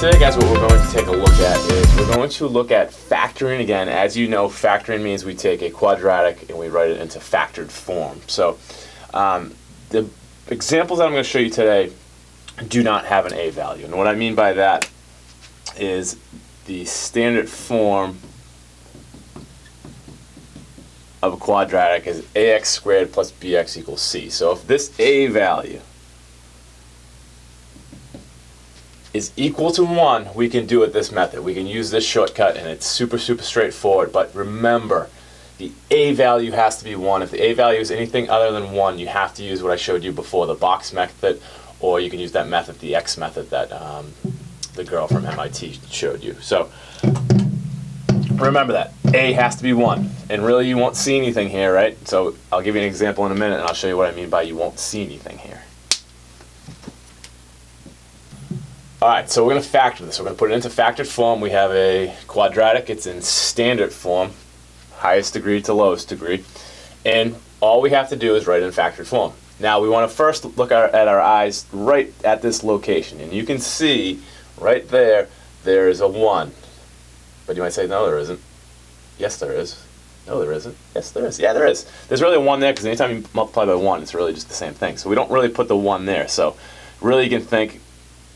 today, guys, what we're going to take a look at is we're going to look at factoring again. As you know, factoring means we take a quadratic and we write it into factored form. So the examples that I'm going to show you today do not have an a value. And what I mean by that is the standard form of a quadratic is ax squared plus bx equals c. So if this a value is equal to 1, we can do it this method. We can use this shortcut and it's super straightforward. But remember, the a value has to be 1. If the a value is anything other than 1, you have to use what I showed you before, the box method, or you can use that method, the X method that the girl from MIT showed you. So remember that. A has to be 1. And really you won't see anything here, right? So I'll give you an example in a minute and I'll show you what I mean by you won't see anything here. Alright, so we're going to factor this. We're going to put it into factored form. We have a quadratic. It's in standard form, highest degree to lowest degree. And all we have to do is write it in factored form. Now we want to first look at our eyes right at this location. And you can see right there, there is a 1. But you might say, no, there isn't. Yes, there is. No, there isn't. Yes, there is. Yeah, there is. There's really a 1 there because anytime you multiply by 1, it's really just the same thing. So we don't really put the 1 there. So really you can think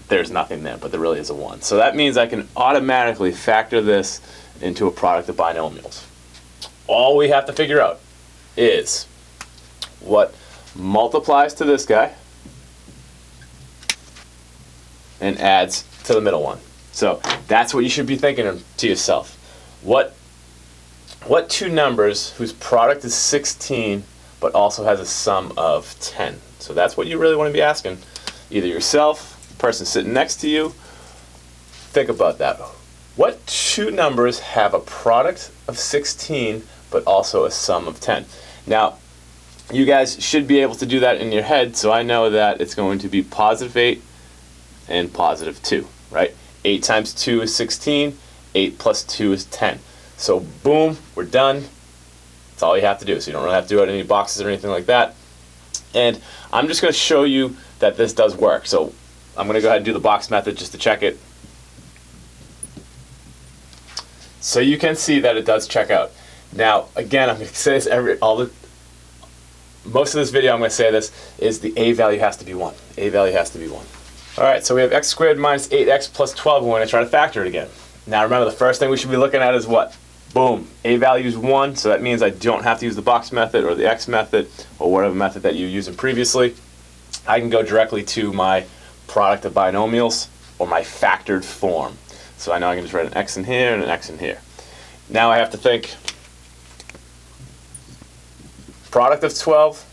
there's nothing there, but there really is a 1. So that means I can automatically factor this into a product of binomials. All we have to figure out is what multiplies to this guy and adds to the middle one. So that's what you should be thinking to yourself. What two numbers whose product is 16 but also has a sum of 10? So that's what you really want to be asking either yourself, person sitting next to you. Think about that. What two numbers have a product of 16 but also a sum of 10? Now, you guys should be able to do that in your head, so I know that it's going to be positive 8 and positive 2, right? 8 times 2 is 16, 8 plus 2 is 10. So boom, we're done. That's all you have to do. So you don't really have to do it in any boxes or anything like that. And I'm just going to show you that this does work. So I'm going to go ahead and do the box method just to check it. So you can see that it does check out. Now, again, I'm going to say this most of this video I'm going to say this is the a value has to be 1. A value has to be 1. Alright, so we have x squared minus 8x plus 12. We're going to try to factor it again. Now remember, the first thing we should be looking at is what? Boom. A value is 1, so that means I don't have to use the box method or the x method or whatever method that you used previously. I can go directly to my product of binomials or my factored form. So I know I can just write an x in here and an x in here. Now I have to think product of 12,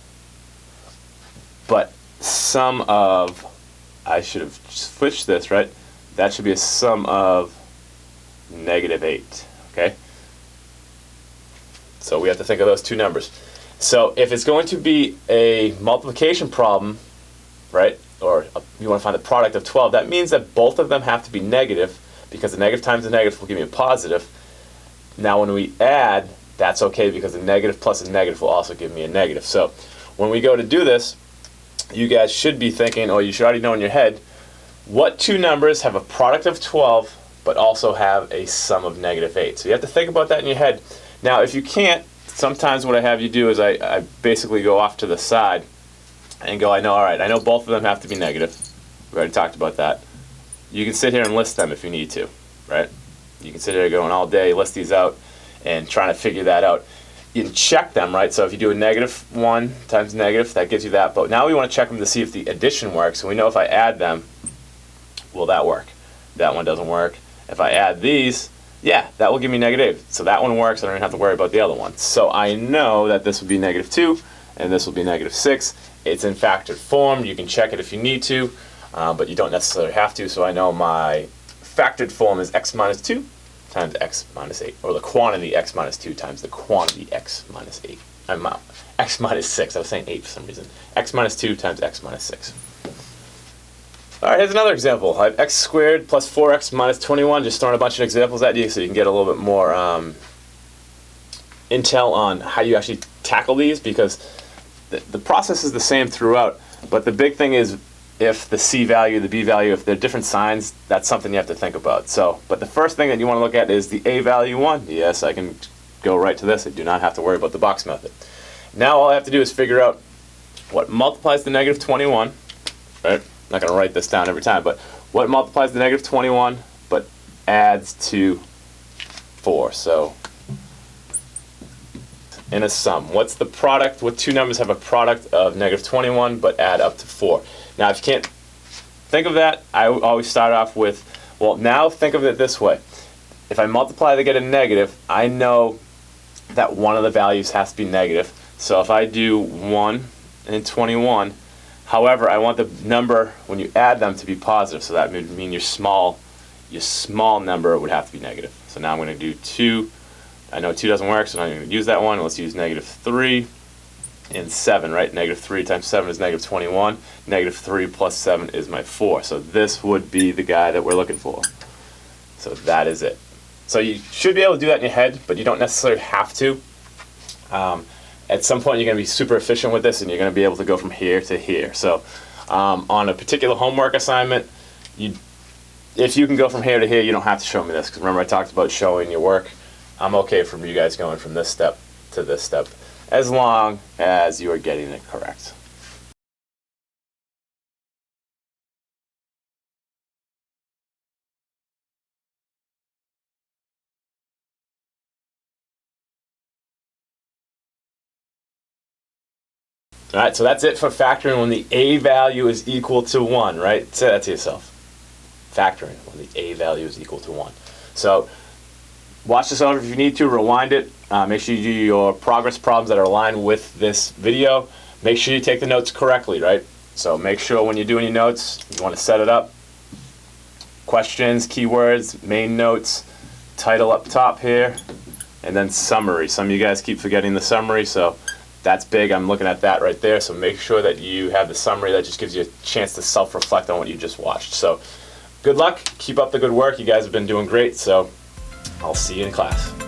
but sum of, I should have switched this, right? That should be a sum of negative 8, okay? So we have to think of those two numbers. So if it's going to be a multiplication problem, right, or you want to find the product of 12, that means that both of them have to be negative because the negative times the negative will give me a positive. Now when we add, that's okay because the negative plus a negative will also give me a negative. So when we go to do this, you guys should be thinking, or you should already know in your head, what two numbers have a product of 12 but also have a sum of negative 8? So you have to think about that in your head. Now if you can't, sometimes what I have you do is I basically go off to the side and go, alright, I know both of them have to be negative. We already talked about that. You can sit here and list them if you need to, right? You can sit here going all day, list these out, and trying to figure that out. You can check them, right? So if you do a negative 1 times negative, that gives you that. But now we want to check them to see if the addition works. So we know if I add them, will that work? That one doesn't work. If I add these, yeah, that will give me negative. So that one works. I don't even have to worry about the other one. So I know that this would be negative 2, and this will be negative 6. It's in factored form. You can check it if you need to, but you don't necessarily have to. So I know my factored form is x minus 2 times x minus 8, or the quantity x minus 2 times the quantity x minus 8. X minus 6. I was saying 8 for some reason. X minus 2 times x minus 6. Alright, here's another example. I have x squared plus 4x minus 21. Just throwing a bunch of examples at you so you can get a little bit more intel on how you actually tackle these, because the process is the same throughout, but the big thing is if the C value, the B value, if they're different signs, that's something you have to think about. So, but the first thing that you want to look at is the A value 1. Yes, I can go right to this. I do not have to worry about the box method. Now all I have to do is figure out what multiplies the negative 21, right? I'm not going to write this down every time, but what multiplies the negative 21 but adds to 4. So in a sum, what's the product? What two numbers have a product of negative 21 but add up to 4? Now if you can't think of that, I always start off with, well, now think of it this way. If I multiply to get a negative, I know that one of the values has to be negative. So if I do 1 and 21, however, I want the number when you add them to be positive. So that would mean your small number would have to be negative. So now I'm going to do 2. I know 2 doesn't work, so I'm not going to use that one. Let's use negative 3 and 7, right? Negative 3 times 7 is negative 21. Negative 3 plus 7 is my 4. So this would be the guy that we're looking for. So that is it. So you should be able to do that in your head, but you don't necessarily have to. At some point, you're going to be super efficient with this, and you're going to be able to go from here to here. So on a particular homework assignment, if you can go from here to here, you don't have to show me this. Because remember, I talked about showing your work. I'm okay from you guys going from this step to this step, as long as you are getting it correct. All right, so that's it for factoring when the A value is equal to 1, right? Say that to yourself. Factoring when the A value is equal to 1. So watch this over if you need to, rewind it. Make sure you do your progress problems that are aligned with this video. Make sure you take the notes correctly, right? So make sure when you're doing your notes, you want to set it up. Questions, keywords, main notes, title up top here, and then summary. Some of you guys keep forgetting the summary, so that's big. I'm looking at that right there. So make sure that you have the summary. That just gives you a chance to self-reflect on what you just watched. So good luck. Keep up the good work. You guys have been doing great. So I'll see you in class.